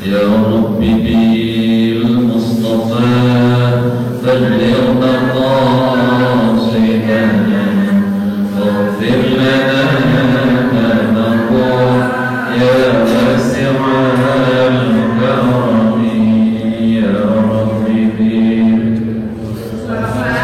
يا رب بالمصطفى بلغ مقاصدنا واغفر لنا ما نقول يا واسع الكرم يا رب بالمصطفى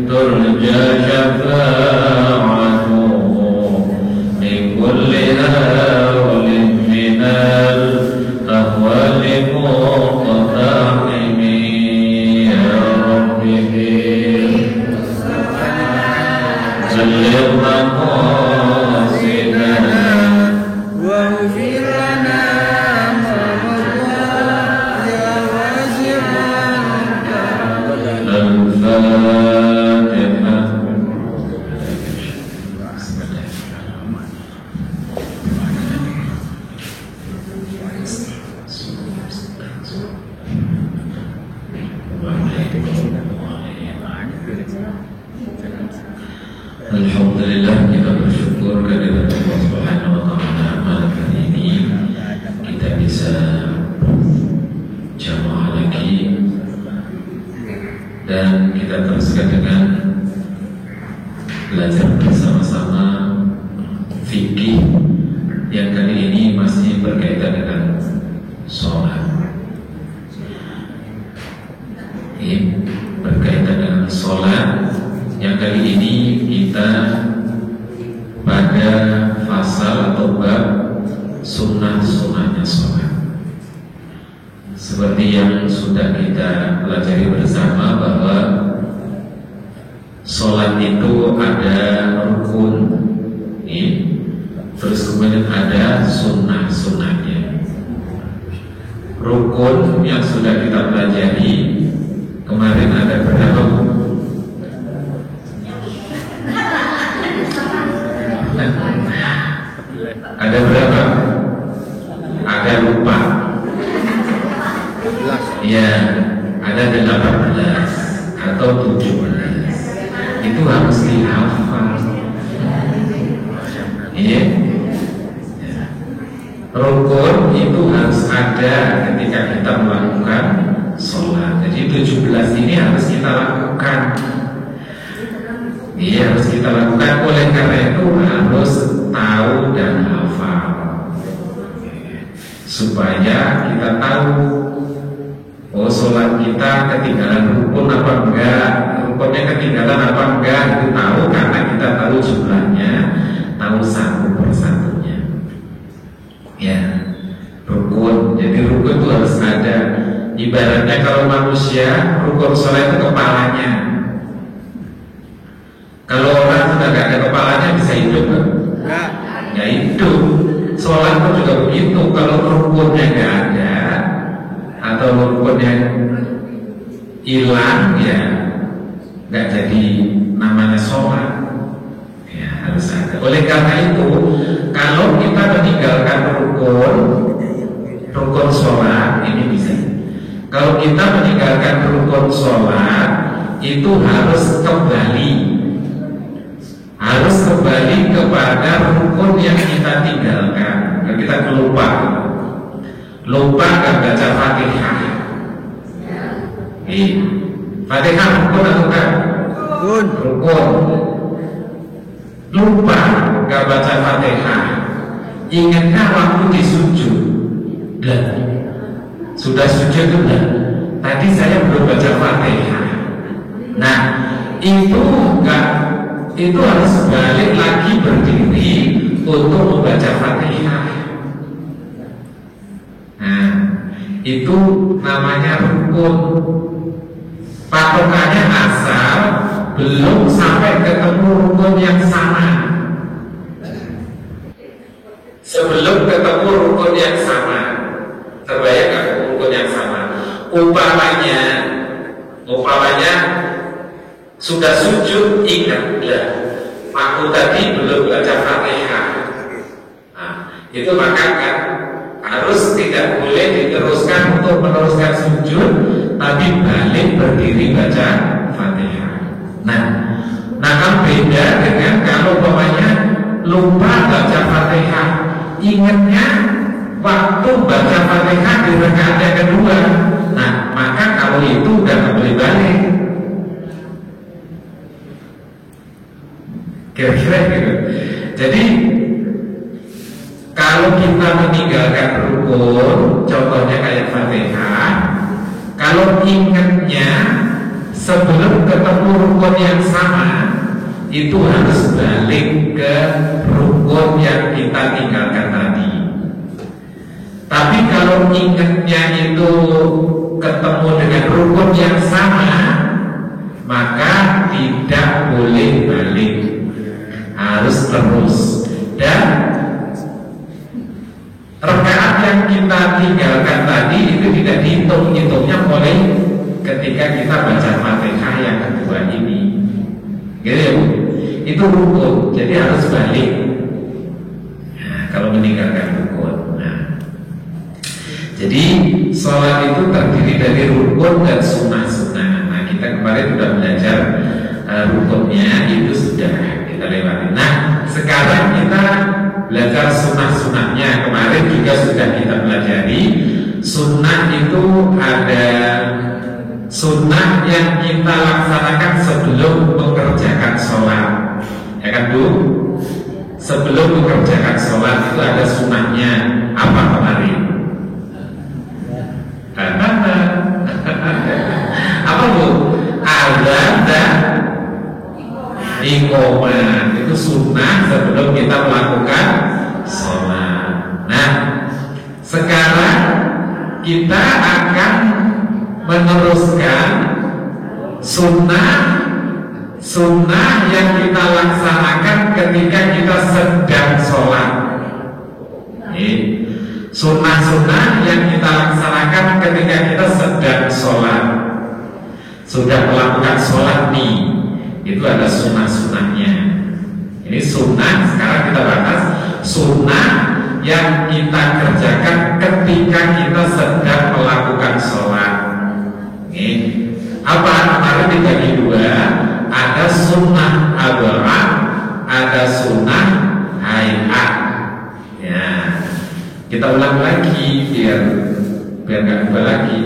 ترجى شفاعته من كل هول من الأهوال مقتحم يا رب بلغ مقاصدنا واغفر لنا ما مضى يا واسع الكرم. Alhamdulillah, kita bersyukur kehadirat Allah Subhanahu wa taala malam hari ini kita bisa jamaah lagi dan kita teruskan dengan belajar bersama-sama fikih yang kali ini masih berkaitan dengan sholat. Ini berkaitan dengan sholat yang kali ini kita pada fasal atau bab sunnah-sunnahnya sholat. Seperti yang sudah kita pelajari bersama bahwa sholat itu ada rukun, terus kemudian ada sunnah-sunnahnya. Rukun yang sudah kita pelajari kemarin ada berapa? Ada berapa? Ada lupa. Ya, ada 18 atau 17. Itu harus dihafal. Iya. Rukun itu harus ada ketika kita melakukan sholat. Jadi 17 ini harus kita lakukan. Iya, harus kita lakukan. Oleh karena itu harus tahu dan hafal supaya kita tahu, oh sholat kita ketinggalan rukun apa enggak, rukunnya ketinggalan apa enggak, itu tahu karena kita tahu jumlahnya, tahu satu persatunya. Ya, rukun. Jadi rukun itu harus ada. Ibaratnya kalau manusia, rukun sholat itu kepalanya. Kalau orang sudah gak ada kepalanya bisa hidup kan? Ya hidup. Sholat pun juga begitu. Kalau rukunnya gak ada atau rukunnya hilang, ya gak jadi namanya sholat. Ya harus ada. Oleh karena itu, kalau kita meninggalkan rukun sholat, ini bisa. Kalau kita meninggalkan rukun sholat, itu harus kembali kepada rukun yang kita tinggalkan. Kita lupa gak baca Fatihah. Fatihah rukun atau bukan? Rukun. Lupa gak baca Fatihah. Ingatnya waktu di sujud. Dan sudah sujud sudah. Tadi saya belum baca Fatihah. Nah, itu harus balik lagi berdiri untuk membaca Fatihah. Nah, itu namanya rukun. Patokannya asal belum sampai ketemu rukun yang sama. Sebelum ketemu rukun yang sama, terbayang gak rukun yang sama? Umpamanya sudah sujud, ingatlah aku tadi belum baca Fatihah. Nah, itu maka kan harus tidak boleh diteruskan untuk meneruskan sujud, tapi balik berdiri baca Fatihah. Nah kan beda dengan kalau umpamanya lupa baca Fatihah, ingatnya waktu baca Fatihah di rakaat yang kedua. Nah maka kalau itu udah nggak boleh balik. Kira-kira gitu. Jadi kalau kita meninggalkan rukun, contohnya kayak Fatihah, kalau ingatnya sebelum ketemu rukun yang sama, itu harus balik ke rukun yang kita tinggalkan tadi. Tapi kalau ingatnya itu ketemu dengan rukun yang sama, maka tidak boleh balik, harus terus. Dan rakaat yang kita tinggalkan tadi itu tidak dihitung-hitungnya mulai ketika kita baca Fatihah yang kedua ini, gitu ya Bu? Itu rukun, jadi harus balik. Nah, kalau meninggalkan rukun. Jadi sholat itu terdiri dari rukun dan sunnah-sunnah. Nah kita kemarin sudah belajar rukunnya, itu sudah kita lewati. Nah sekarang kita belajar sunnah-sunnahnya. Kemarin juga sudah kita pelajari. Sunnah itu ada sunnah yang kita laksanakan sebelum mengerjakan sholat, ya kan Bu? Sebelum mengerjakan sholat itu ada sunnahnya. Apa kemarin? Apa Bu? Azan dan iqamah itu sunnah sebelum kita melakukan sholat. Nah, sekarang kita akan meneruskan sunnah yang kita laksanakan ketika kita sedang sholat. Sunnah-sunnah yang kita laksanakan ketika kita sedang sholat. Sudah melakukan sholat nih, itu ada sunnah-sunnahnya. Ini sunnah, sekarang kita bahas sunnah yang kita kerjakan ketika kita sedang melakukan sholat. Apa? Kemarin dibagi dua, ada sunnah abarat, ada sunnah hayat. Ya, kita ulang lagi biar nggak lupa lagi.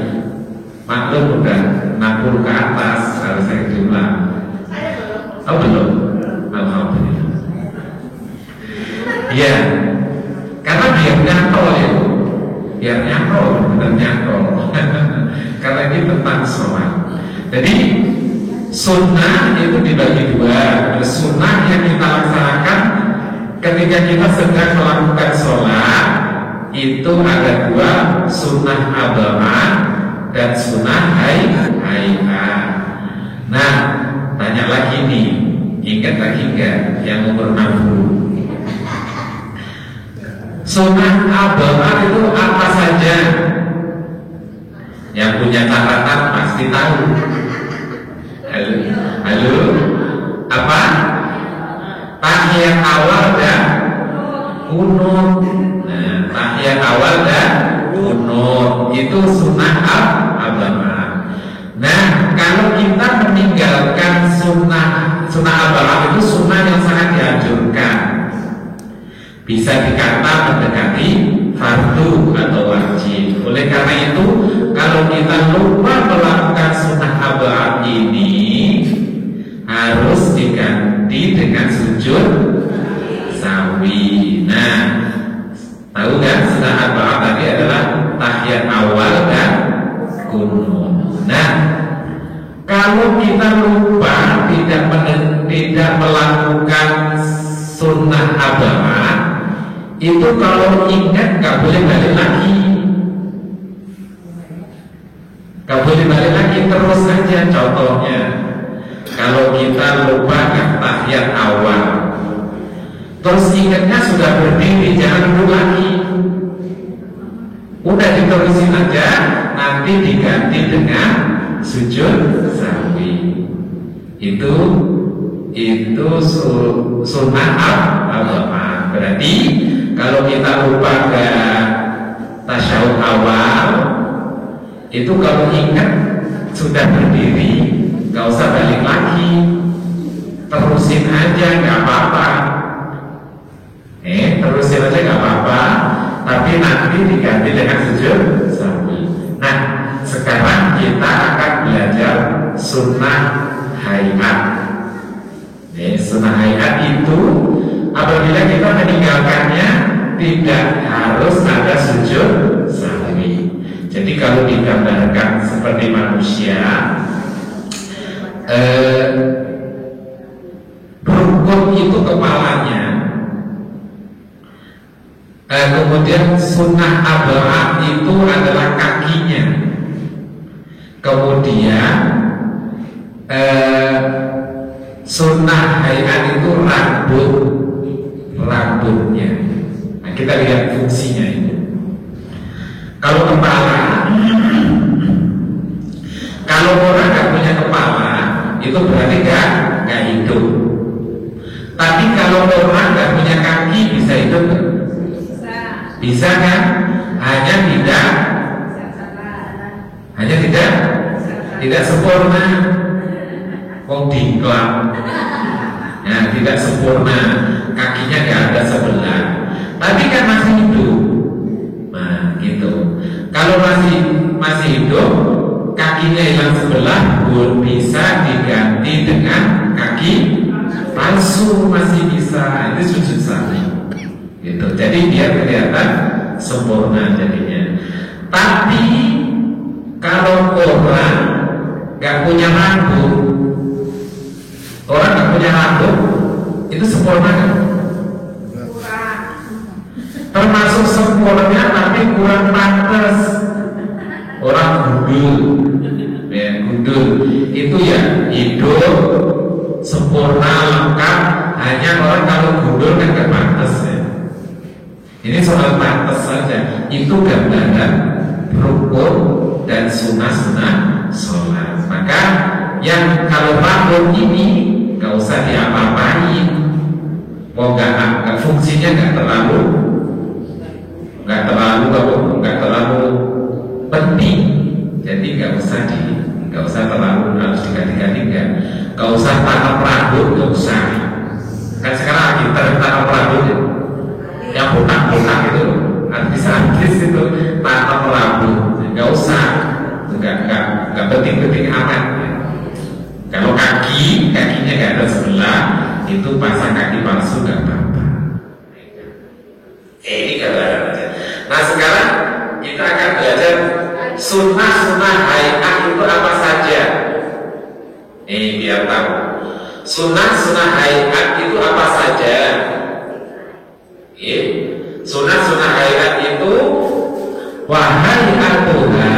Maklum udah 60 ke atas, harus saya diulang. Oh belum? Alhamdulillah. Ya, karena biar nyantol ya, biar nyantol, benar nyantol. Karena ini tentang sholat. Jadi sunnah itu dibagi dua. Sunnah yang kita laksanakan ketika kita sedang melakukan sholat, itu ada dua, sunnah abamat dan sunnah hayat. Nah, tanya lagi nih, ingat lagi enggak yang umur 60? Sunnah abamat itu apa saja? Yang punya catatan pasti tahu. Halo, apa? Tahiyat awal dan kunut. Nah, tahiyat awal dan kunut itu sunnah abamat. Nah, kalau kita meninggalkan sunnah abamat itu sunnah yang sangat dianjurkan. Bisa dikata mendekati fardu atau wajib. Oleh karena itu, kalau kita lupa melakukan sunnah abamat ini, harus diganti dengan sujud sawi. Nah, tahu kan sunnah abamat tadi adalah tahiyat awal dan kunut. Nah, kalau kita lupa tidak melakukan sunnah abamat, itu kalau ingat nggak boleh balik lagi. Gak boleh balik lagi, terus saja. Contohnya, kalau kita lupa tahiyat awal, terus ingatnya sudah berdiri, jangan duduk lagi. Udah diterusin aja, nanti diganti dengan sujud sawi. Itu sunnah abamat. Berarti kalau kita lupa awal itu kalau ingat sudah berdiri, gak usah balik lagi, terusin aja, gak apa-apa. Terusin aja gak apa-apa, tapi nanti diganti dengan sujud sahwi. Nah, sekarang kita akan belajar sunnah hayat. Sunnah hayat itu apabila kita meninggalkannya tidak harus ada sujud sahwi. Jadi kalau digambarkan seperti manusia, rukun itu kepalanya, kemudian sunnah aba'ah itu adalah kakinya, kemudian sunnah hayat itu rambutnya. Nah, kita lihat fungsinya itu. Kalau kepala, kalau orang nggak punya kepala, itu berarti nggak hidup. Tapi kalau orang nggak punya kaki, bisa hidup? Bisa kan? Hanya tidak sempurna. Diklam, ya, tidak sempurna, kakinya nggak ada sebelah, tapi kan masih hidup. Nah, gitu. Kalau masih hidup, kakinya hilang sebelah, bisa diganti dengan kaki palsu, masih bisa. Itu sujud sahwi. Gitu. Jadi dia kelihatan sempurna jadinya. Tapi kalau orang nggak punya rambut, orang nggak punya rambut, itu sempurna kan? Termasuk sempurna tapi kurang pantas. Orang gundul, ya, gundul itu ya hidup sempurna lengkap. Hanya orang kalau gundul kan nggak pantas ya. Ini soal pantas saja. Itu gambaran rukun dan sunnah sholat. Maka yang kalau rambut ini nggak usah diapa-apain, nggak fungsinya nggak terlalu penting, jadi nggak usah terlalu harus diganti-ganti, nggak usah tanam rambut, nggak usah. Kan sekarang lagi tanam rambut ya, yang botak-botak itu artis-artis itu tanam rambut, nggak usah, nggak penting-penting amat. Kalau kakinya nggak ada sebelah, itu pasang kaki palsu nggak apa-apa. Ini gambaran aja. Nah, sekarang kita akan belajar sunnah hayat itu apa saja. Biar tahu. Sunnah hayat itu apa saja. Sunnah hayat itu wahayatuha,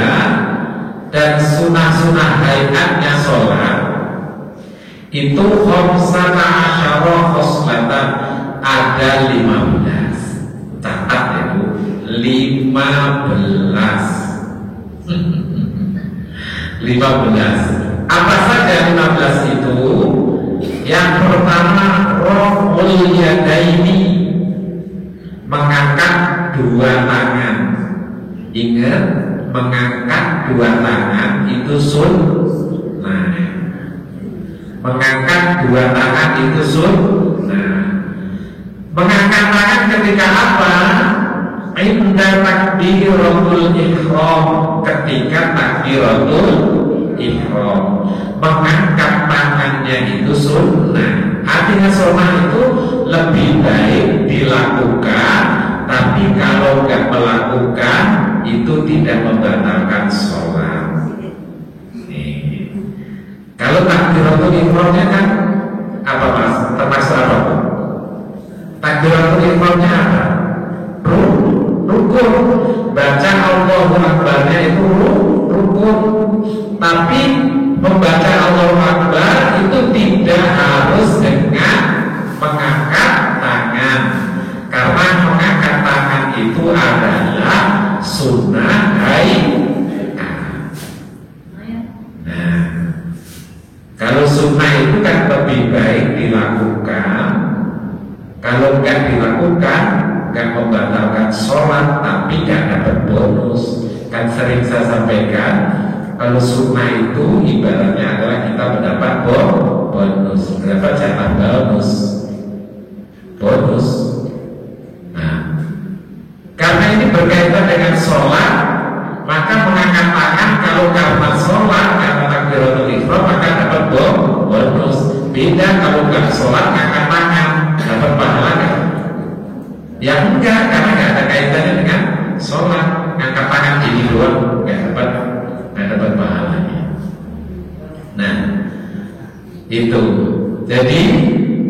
dan sunnah hayatnya sholat itu khamsata asyara khoslatan, ada 15. Catat ya Bu, 15. Apa saja 15 itu? Yang pertama, raf'ul yadaini, mengangkat dua tangan. Ingat, mengangkat dua tangan itu sunnah. Mengangkat dua tangan itu sunnah. Mengangkat tangan ketika apa? Inda takbiratul ihram, ketika takbiratul ihram. Mengangkat tangannya itu sunnah. Artinya sunnah itu lebih baik dilakukan, tapi kalau nggak melakukan itu tidak membatalkan sholat. Kalau takbiratul ihramnya kan apa Mas? Termasuk apa? Takbiratul ihramnya apa? Rukun. Baca Allahu Akbarnya itu rukun. Tapi membaca Allahu Akbar itu tidak harus dengan mengangkat tangan, karena mengangkat tangan itu adalah sunnah hayat. Nah, kalau sunnah itu kan lebih baik dilakukan. Kalau nggak dilakukan, nggak membatalkan sholat, tapi nggak dapat bonus. Kan sering saya sampaikan, kalau sunnah itu ibaratnya adalah kita mendapat bonus, mendapat jatah bonus. Nah, karena ini berkaitan dengan sholat, maka mengangkat tangan kalau karena sholat, karena takbiratul ihram, maka dapat bonus. Beda kalau nggak sholat, ngangkat tangan, dapat pahala kan? Ya enggak, karena nggak ada kaitannya dengan sholat. Ngangkat tangan ini doang nggak dapat pahalanya. Nah, itu. Jadi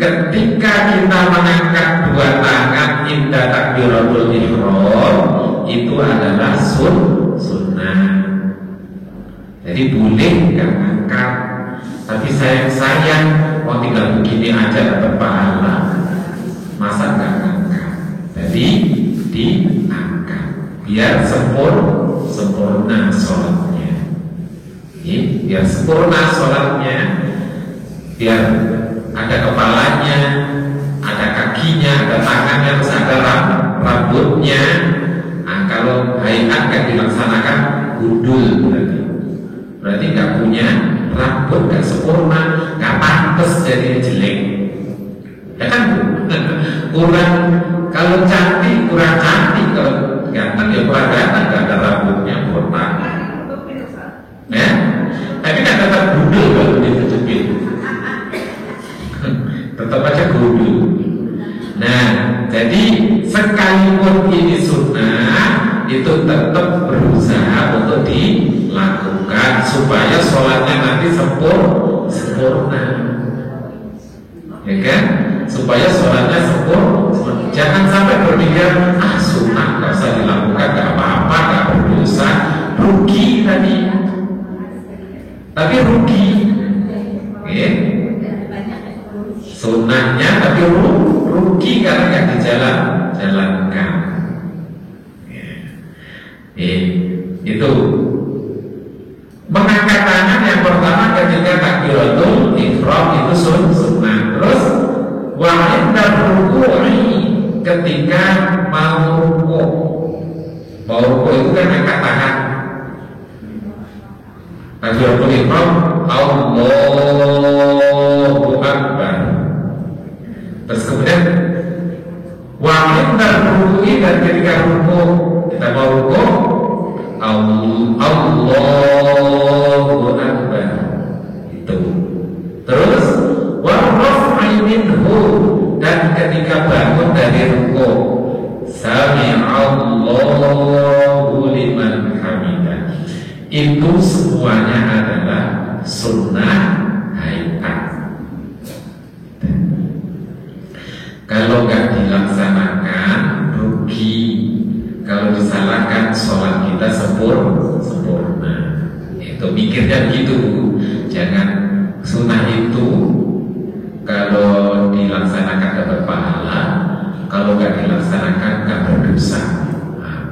ketika kita mengangkat dua tangan indah takbiratul ihram, itu adalah sunnah. Jadi boleh nggak ngangkat, tapi sayang mau tinggal begini aja dapat pahala, masa nggak ngangkat? Jadi diangkat biar sempurna sholatnya. Biar sempurna sholatnya, biar ada kepalanya, ada kakinya, ada tangannya, terus ada rambutnya. Nah, kalau hayat kan dilaksanakan gundul, berarti nggak punya rambut, nggak sempurna, nggak pantas jadi jelek. Ya kan kurang, kalau cantik kurang cantik, kalau ganteng ya kurang ganteng, nggak ada rambutnya botak. Ya, tapi kan tetap gundul kalau ditutupi. Tetap aja gundul. Nah, jadi sekalipun ini sunnah, itu tetap berusaha untuk dilakukan supaya sholatnya nanti sempurna, ya kan? Supaya sholatnya sempurna. Jangan sampai berpikir sunnah nggak usah dilakukan, nggak apa-apa, nggak berdosa, rugi tadi. Tapi rugi, ya. Sunnahnya tapi rugi karena nggak dijalankan. Itu mengangkat tangan yang pertama ketika takbiratul ihram itu sunnah. Terus wa inda ruku'i, ketika mau ruku itu kan angkat tangan. Takbiratul ihram Allahu Akbar. Terus kemudian wa inda ruku'i, dan ketika ruku, kita mau ruku Allahu Akbar. Itu. Terus wa raf'i minhu, dan ketika bangun dari ruku Sami'allahu liman hamidah. Itu semuanya adalah sunnah hayat. Kalau nggak dilaksanakan rugi. Kalau disalahkan sholat kita sempurna. Itu mikirnya gitu. Jangan sunnah itu kalau dilaksanakan dapat pahala, kalau nggak dilaksanakan nggak berdosa. Nah,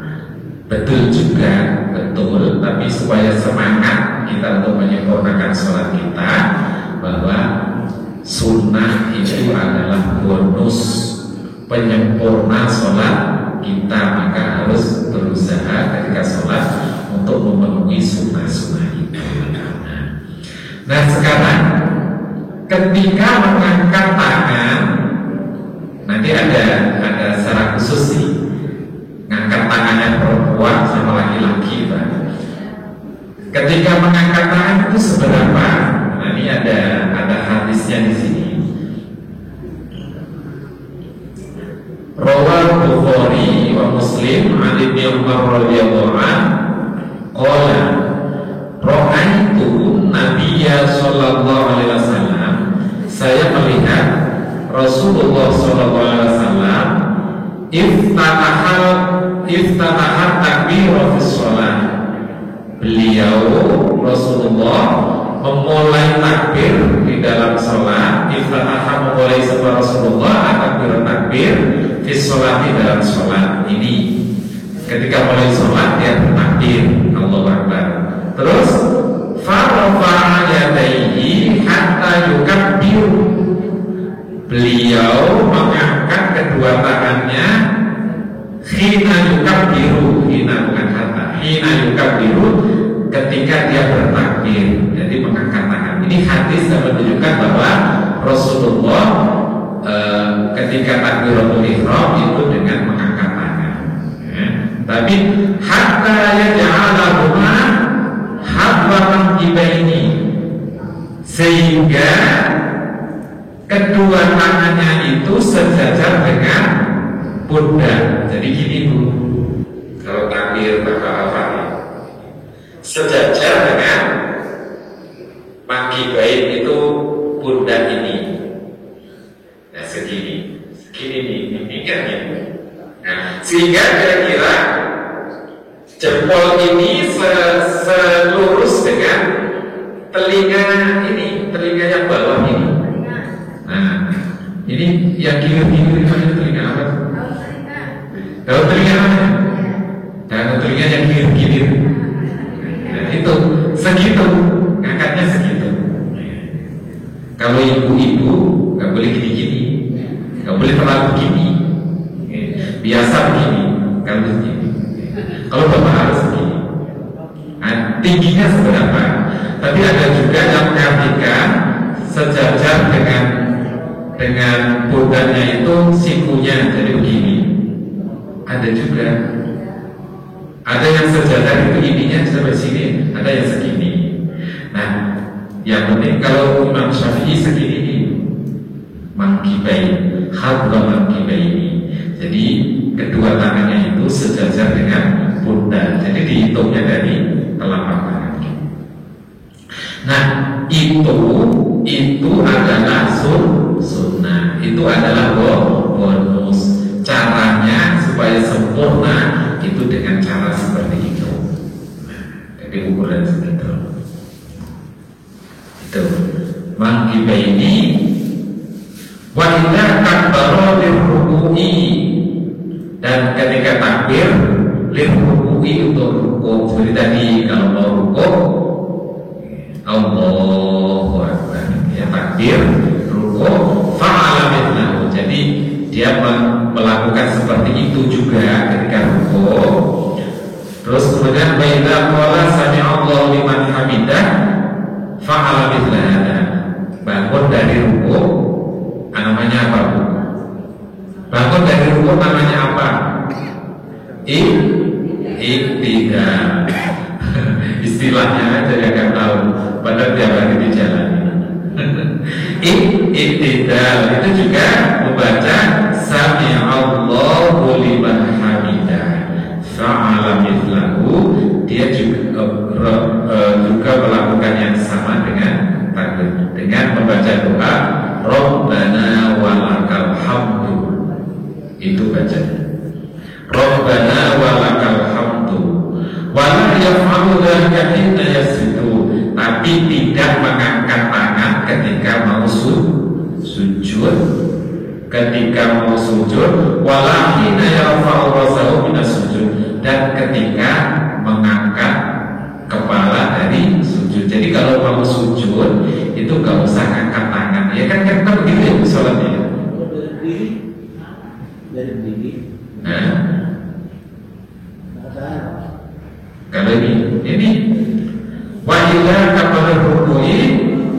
betul juga, betul. Tapi supaya semangat kita untuk menyempurnakan sholat kita, bahwa sunnah itu adalah bonus penyempurna sholat kita, maka harus berusaha ketika sholat untuk memenuhi sunnah-sunnah itu. Nah, sekarang ketika mengangkat tangan, nanti ada secara khusus sih, ngangkat tangannya perempuan sama laki-laki, Pak. Ketika mengangkat tangan itu seberapa? Nah, ini ada hadisnya di sini. Rawal Bukhari wa Muslim an Ibnu Umar radhiyallahu anhu qala ra'aitu Nabiyya sallallahu alaihi wasallam, saya melihat Rasulullah sallallahu alaihi wasallam iftataha takbir fi shalah. Beliau Rasulullah memulai takbir di dalam sholat. Iftataha, memulai sebuah Rasulullah takbir fi sholat, di dalam sholat. Ini ketika mulai sholat dia bertakbir Allahu Akbar. Terus farafa'a yadayhi hatta yukabbir, beliau mengangkat kedua tangannya hina yukabbiru, hina bukan hatta, hina yukabbiru, ihram itu dengan mengangkat tangan. Ya. Tapi hatta yaj'alahuma hadwa ini, sehingga kedua tangannya itu sejajar dengan pundak. Jadi gini Bu, kalau takbir Al-Fatihah sejajar dengan mankibain itu pundak ini. Nah segini ini kan gitu. Nah, sehingga kira-kira jempol ini selurus dengan telinga ini, telinga yang bawah ini. Nah, ini yang kiri-kiri itu telinga apa? Tahu telinga apa? Tahu telinga yang kiri-kiri. Nah, itu segitu, ngangkatnya segitu. Kalau ibu-ibu nggak boleh gini-gini, nggak boleh terlalu begini. Biasa begini, kalau begini. Kalau bapak harus begini. Nah, tingginya seberapa? Tapi ada juga yang mengartikan sejajar dengan pundaknya itu sikunya, jadi begini. Ada juga. Ada yang sejajar itu ininya sampai sini, ada yang segini. Nah, yang penting kalau Imam Syafi'i segini ini, mankibai, hadwa mankibai ini. Jadi kedua tangannya itu sejajar dengan pundak. Jadi dihitungnya dari telapak tangan. Nah, itu adalah sunnah. Itu adalah bonus. Caranya supaya sempurna itu dengan cara seperti itu. Jadi ukuran seperti itu. Mankibaini wa idza kabbara lirruku'i, dan ketika takbir lirruku'i untuk rukuk. Seperti tadi kalau mau rukuk Allahu Akbar, ya takbir rukuk fa'ala mithlahu. Jadi dia melakukan seperti itu juga ketika rukuk. Terus kemudian baina qala sami'allahu liman hamidah fa'ala mithlahu. Bangun dari rukuk namanya apa Bu? Bangun dari rukuk namanya apa? Iktidal. Istilahnya aja yang nggak tahu, padahal tiap hari di jalan. Iktidal itu juga membaca sami'allahu liman hamidah fa'ala mithlahu. Dia juga melakukan yang sama dengan takbir, dengan membaca doa Rabbana walakal hamdu. Itu baca Rabbana walakal hamdu. Wala yaf'alu dzalika hina yasjudu, tapi tidak mengangkat tangan ketika mau sujud. Ketika mau sujud, wala hina yarfa'u rasahu minas sujud, dan ketika mengangkat kepala dari sujud. Jadi kalau mau sujud itu gak usah angkat tangan. Ya kan kita begitu ya sholatnya. Dari diri. Kalau ini wajiblah kepada rukui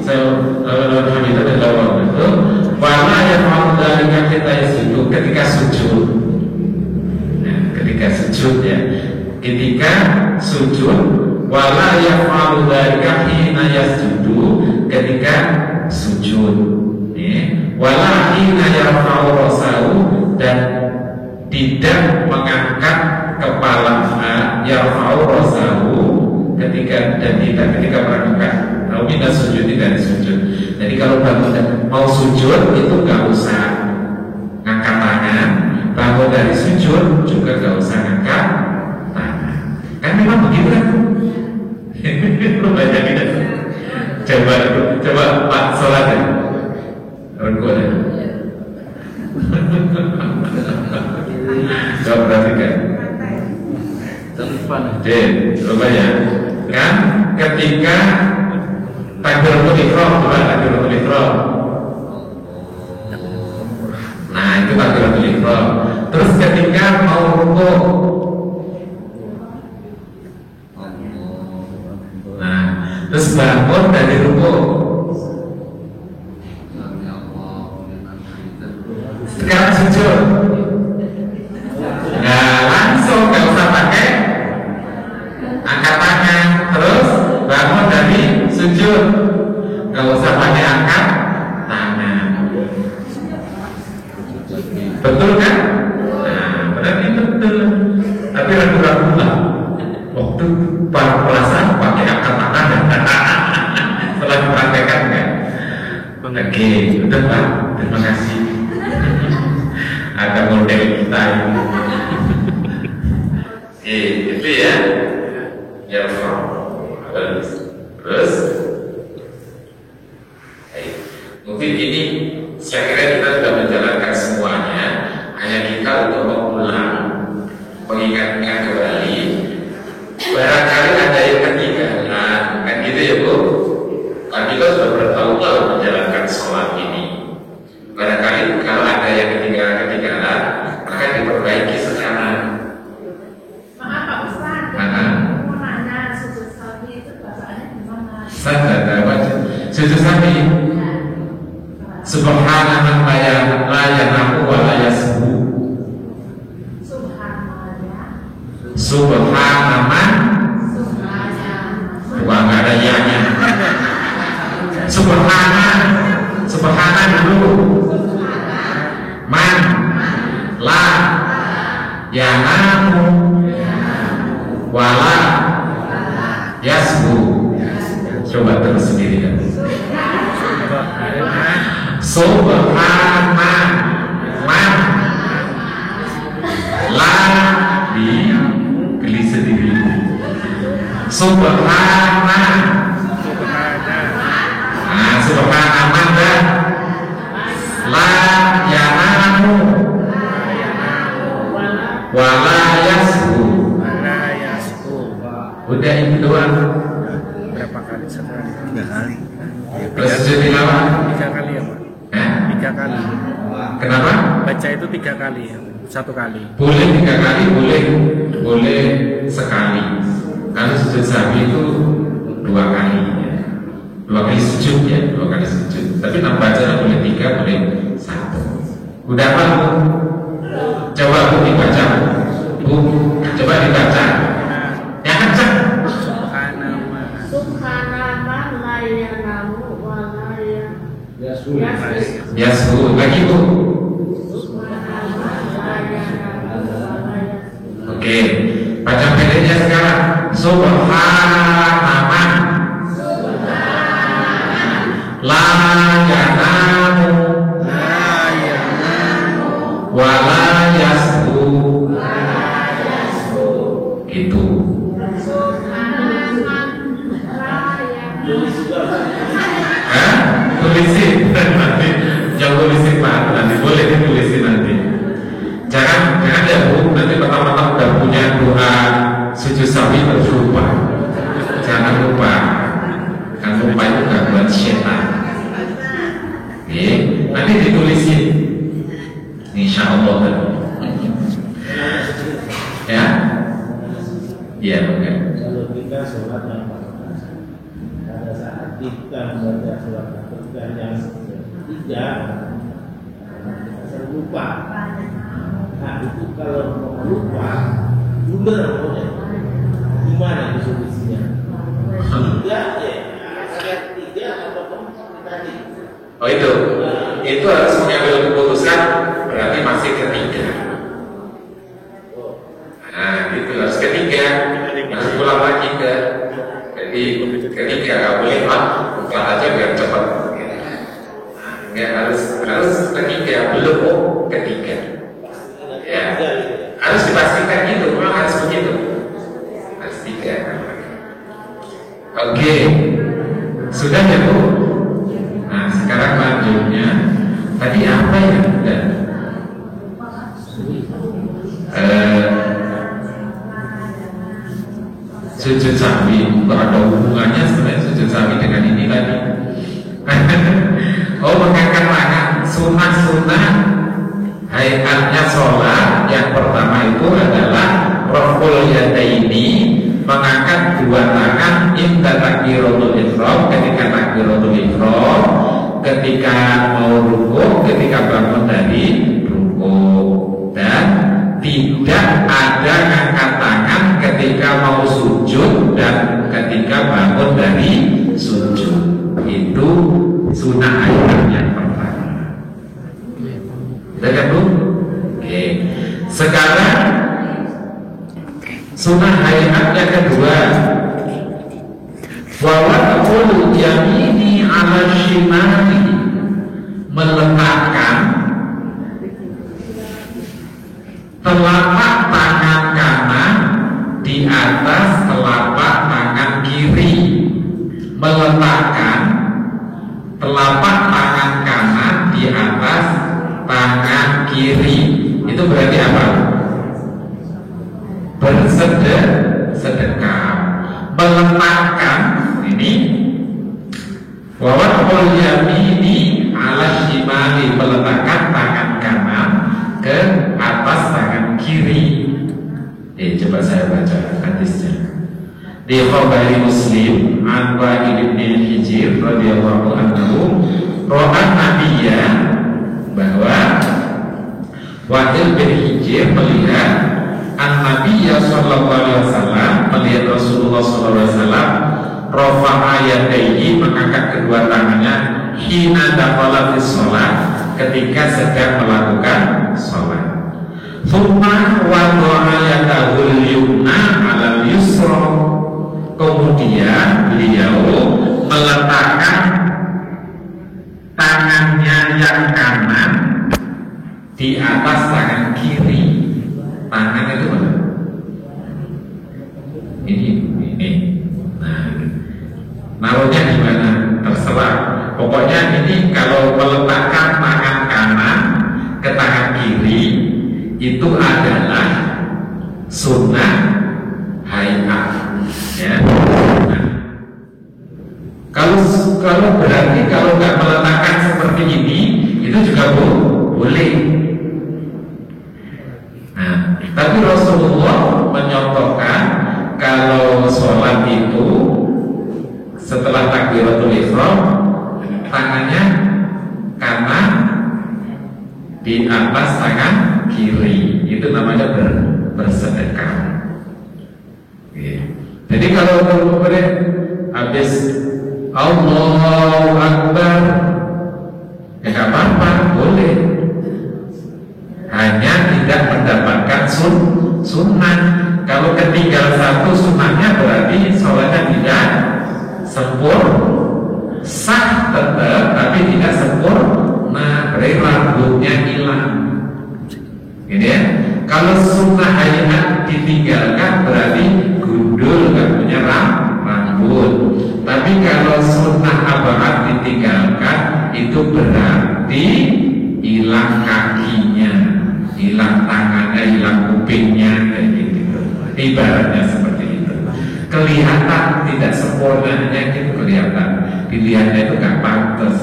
saya hamidah dan lawal itu wala yang mau dari kita itu ketika sujud. Nah, ketika sujud ya, ketika sujud wala yang mau dari hina yasjudu, ketika sujud. Wala hina yarfa'u rasahu, dan tidak mengangkat kepala yarfa'u rasahu ketika, dan tidak ketika melakukan minat sujud, dari sujud. Jadi kalau bangun mau sujud itu gak usah ngangkat tangan, bangun dari sujud juga gak usah ngangkat tangan. Kan memang begitu kan? Lu baca tidak? Coba Pak sholat ya. Rukun ya. Coba perhatikan. Coba ya. Kan ketika takbiratul ihram, coba takbiratul ihram. Nah, itu takbiratul ihram. Terus ketika mau rukuk, nah, terus bangun dari rukuk. Sekarang sujud. angkat tangan, terus bangun dari sujud, nggak usah pakai angkat tangan. Betul kan? Nah, berarti betul. Tapi ragu-ragu lah. Waktu perasaan pakai angkat tangan setelah dipraktekkan kan? Oke, udah Pak. Terima kasih. Ada model kita ini. Itu ya. Ya, terus. Mungkin ini saya kira kita sudah menjalankan semuanya. Hanya kita untuk mengulang, mengingat-ingat kembali. Barangkali ada yang ketinggalan, kan gitu ya Bu? Kan kita sudah bertahun-tahun menjalankan sholat ini. Barangkali kalau ada yang ketinggalan, maka diperbaiki sekarang. Maaf Pak Ustaz, mau nanya sujud sawi itu bacaannya gimana? Saya tidak tahu. Sujud sawi. Subhanallah la yanamu wa la yasbu. Subhanallah. Wah, nggak ada ya-nya. Subhanallah dulu. Man la yanamu wa la yasbu. Coba terus sendiri kan. Subhanallah man la di geli sendiri. Subhanallah. Nah, subhanallah dah. La yanamu wa la yasbu. Udah itu doang. Berapa kali sekali? 3 kali. Terus sujud tilawah 3 kali ya Pak? 3 kali. Kenapa? Baca itu 3 kali ya? 1 kali. Boleh 3 kali, boleh sekali. Kalau sujud sahwi itu 2 kali ya. 2 kali sujud ya, 2 kali sujud. Tapi baca boleh 3, boleh 1. Udah apa Bu? Coba Bu dibaca. Bu, coba dibaca. Yang kencang. Subhanallah la yanamu wa la yasbu. Lagi Bu. Subhanallah la yanamu wa la yasbu. Oke, baca pendeknya sekarang. Subhanallah la yanamu wa la yasbu. Gitu. Tulisin nanti, jangan tulisin Pak, nanti boleh ditulisin nanti. Jangan ya Bu, nanti pertama-tama udah punya doa sujud sahwi terus lupa. Jangan lupa, kan lupa itu gangguan setan. Oke, nanti ditulisin, insya Allah. Ya, iya oke. Kalau kita sholat yang pada saat kita membaca surat Al-Fatihah yang ketiga, kita sering lupa. Nah itu kalau mau lupa, blunder pokoknya. Gimana itu solusinya? Tiga, ayat 3 atau 4 tadi. Oh itu harus mengambil keputusan, berarti masih ketiga. Nah itu harus ketiga, harus pulang lagi ke ketiga, nggak boleh bukan aja biar cepat. Ya harus ketiga, belum ketiga. Ya harus dipastikan gitu, memang harus begitu. Harus 3. Oke, sudah ya Bu. Nah sekarang lanjutnya tadi apa ya? Sujud sahwi, kok ada hubungannya sebenarnya sujud sahwi dengan ini tadi? Oh, mengangkat tangan, sunnah hayatnya sholat. Yang pertama itu adalah raful yadaini, mengangkat 2 tangan inda takbiratul ihram, ketika takbiratul ihram, ketika mau rukuk, ketika bangun dari rukuk, dan tidak ada angkat tangan ketika mau sujud ketika bangun dari sujud. Itu sunnah ayat yang pertama. Kita kan Bu? Oke. Sekarang sunnah ayat yang kedua. Wa wad'ul yamini 'ala shimali, meletakkan telapak tangan kanan di atas telapak tangan kiri. Meletakkan telapak tangan kanan di atas tangan kiri. Itu berarti apa? Bersedekah. Meletakkan ini wa wad'ul yamini 'ala shimali, meletakkan tangan kanan ke atas tangan kiri. Coba saya baca hadisnya. Di Bukhari Muslim, an Wa'il bin Hujr radhiyallahu anhu, ra'a nabiyya, bahwa Wa'il bin Hujr melihat an-nabiyya sallallahu alaihi wasallam, melihat Rasulullah sallallahu alaihi wasallam, rafa'a yadayhi, mengangkat kedua tangannya, hina dakhala fi shalah, ketika sedang melakukan salat. Thumma wada'a yadahul yumna 'alal yusra, kemudian beliau meletakkan tangannya yang kanan di atas tangan kiri. Tangan itu mana? Ini. Nah, naruhnya di mana? Terserah. Pokoknya ini kalau meletakkan tangan kanan ke tangan kiri itu adalah sunnah hayat. Ya. Nah, kalau berarti kalau nggak meletakkan seperti ini itu juga boleh. Nah, tapi Rasulullah menyontohkan kalau sholat itu setelah takbiratul ihram tangannya kanan di atas tangan kiri, itu namanya bersedekah. Jadi kalau kemudian habis Allahu Akbar, ya nggak apa-apa, boleh. Hanya tidak mendapatkan sunnah. Kalau ketinggal satu sunnahnya berarti sholatnya tidak sempurna, sah tetap, tapi tidak sempurna, berarti rambutnya hilang. Ini ya. Kalau sunnah hayat ditinggalkan berarti gundul, nggak punya rambut. Tapi kalau sunnah abaat ditinggalkan itu berarti hilang kakinya, hilang tangannya, hilang kupingnya, kayak gitu. Ibaratnya seperti itu. Kelihatan tidak sempurnanya itu kelihatan. Dilihatnya itu nggak pantas.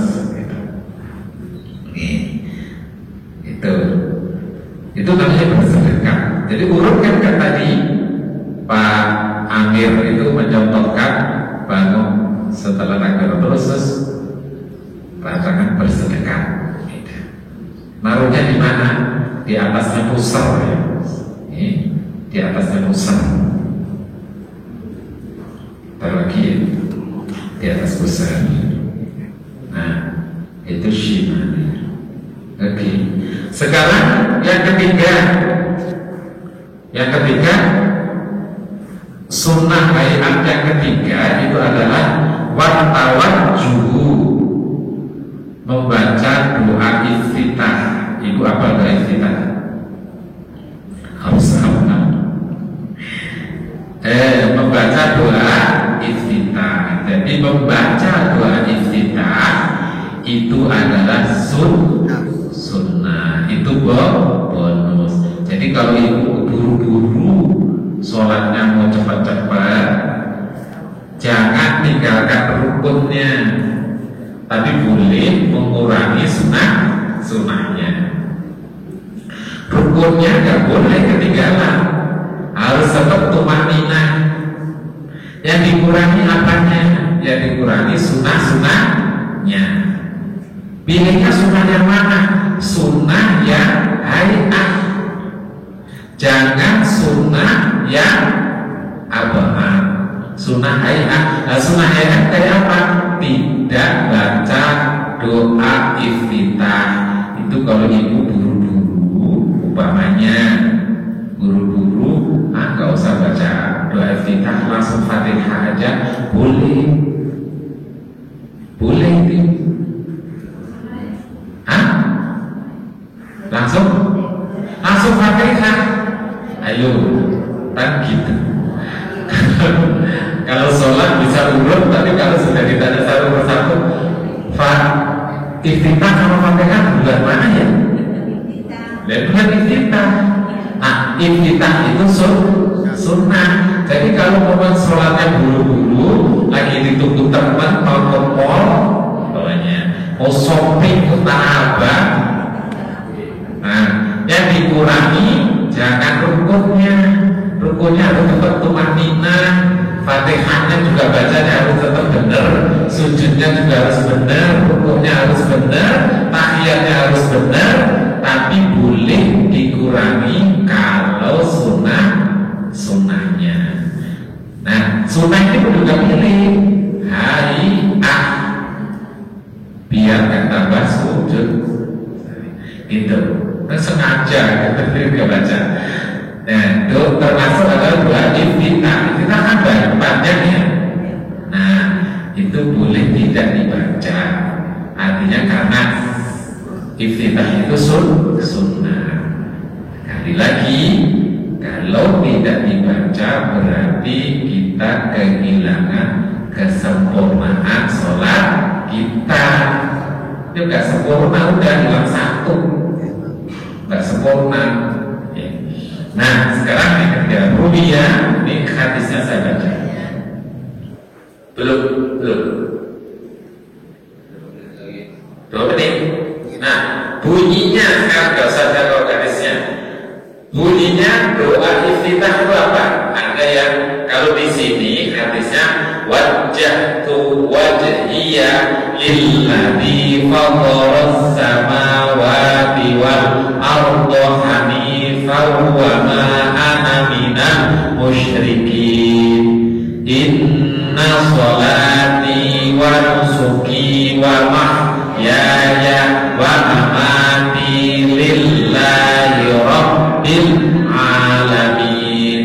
Gitu. Itu namanya bersedekah. Jadi urutkan kan tadi Pak Amir itu mencontohkan bangun setelah takbiratul terus rasakan bersedekah. Naruhnya di mana? Di atasnya pusar ya. Di atasnya pusar. Taruh lagi ya. Di atas pusar. Nah, itu shimali. Oke. Sekarang yang ketiga. Yang ketiga, sunnah hayat yang ketiga itu adalah watawajjuh, membaca doa iftitah. Itu apa doa iftitah? Harus tahu. Membaca doa iftitah. Jadi membaca doa iftitah itu adalah sunnah. Itu bonus. Jadi kalau ibu buru-buru sholatnya mau cepat-cepat, jangan tinggalkan rukunnya, tapi boleh mengurangi sunnahnya. Rukunnya nggak boleh ketinggalan, harus tetap tumanina. Yang dikurangi apanya? Yang dikurangi sunnahnya. Pilihnya sunnah yang mana? Sunnah yang hayat. Jangan sunnah yang abah. Sunnah hayat. Nah, sunnah hayat kayak apa? Tidak baca doa iftitah. Itu kalau ibu buru-buru, umpamanya buru-buru, nggak usah baca doa iftitah, langsung Fatihah aja boleh. Boleh itu. Langsung Fatihah. Ayo, kan gitu. Kalau sholat bisa urut, tapi kalau sudah ditanya satu persatu, iftitah sama Fatihah bulan mana ya? Bulan iftitah. Nah, iftitah itu sunnah. Jadi kalau memang sholatnya buru-buru, lagi ditunggu teman, mau ke mall, mau shopping ke Tanah Abang, nah, yang dikurangi jangan rukunnya harus tetap tumanina, Fatihahnya juga bacanya harus tetap benar, sujudnya juga harus benar, rukunnya harus benar, tahiyatnya harus benar, tapi boleh dikurangi kalau sunnahnya. Nah, sunnah ini perlu pilih biar nggak tambah sujud itu. Sengaja kita baca. Nah, itu termasuk adalah doa iftitah. Iftitah kan panjang ya. Nah, itu boleh tidak dibaca. Artinya karena iftitah itu sunnah. Sekali lagi, kalau tidak dibaca berarti kita kehilangan kesempurnaan sholat kita. Itu nggak sempurna, udah hilang satu. Nggak sempurna. Nah, sekarang yang ketiga, Rubiyah, ini hadisnya saya baca. Belum. 2 menit. Nah, bunyinya sekarang nggak usah jawab hadisnya. Bunyinya doa iftitah itu apa? Ada yang kalau di sini hadisnya wajjahtu wajhiya lilladzi fataras samawati wal arda hanifan wa ma ana minal musyrikin. Inna sholati wa nusuki wa mahyaya wa mamati lillahi rabbil alamin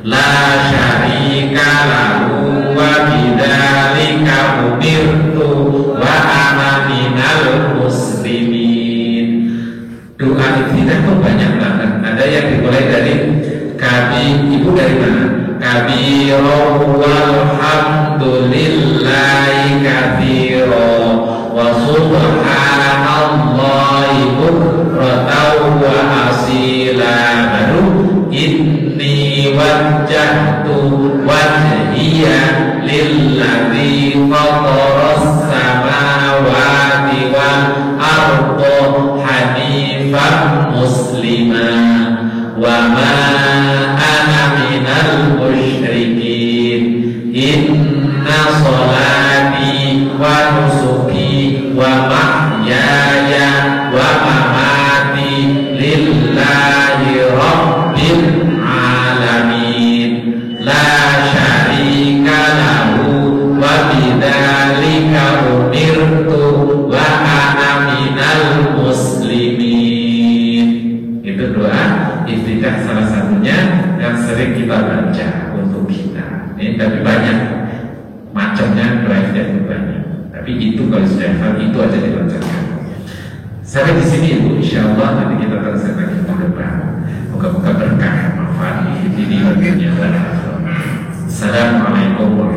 la syarika lahu wa bidzalika umirtu wa ana minal muslimin. Doa iftitah itu banyak banget. Ada yang dimulai dari ibu dari mana? Kabiro walhamdulillahi katsiro wa subhanallahi bukratan wa asila. Baru inni wajjahtu wajhiya lilladzi fataras samawati wal arda hanifan musliman wa ma ana minal musyrikin. Inna sholati wa nusuki wa mahyaya wa mamati lillahi rabbil alamin la syarika lahu wa bidzalika umirtu wa ana minal muslimin. Itu doa iftitah salah satunya yang sering kita baca untuk kita. Ini tapi banyak macamnya, drive itu banyak. Tapi itu kalau sudah hafal itu aja dibacakan. Sampai di sini ibu, insya Allah nanti kita teruskan lagi ke depan. Moga-moga berkah, manfaat ini. Assalamualaikum warahmatullahi wabarakatuh.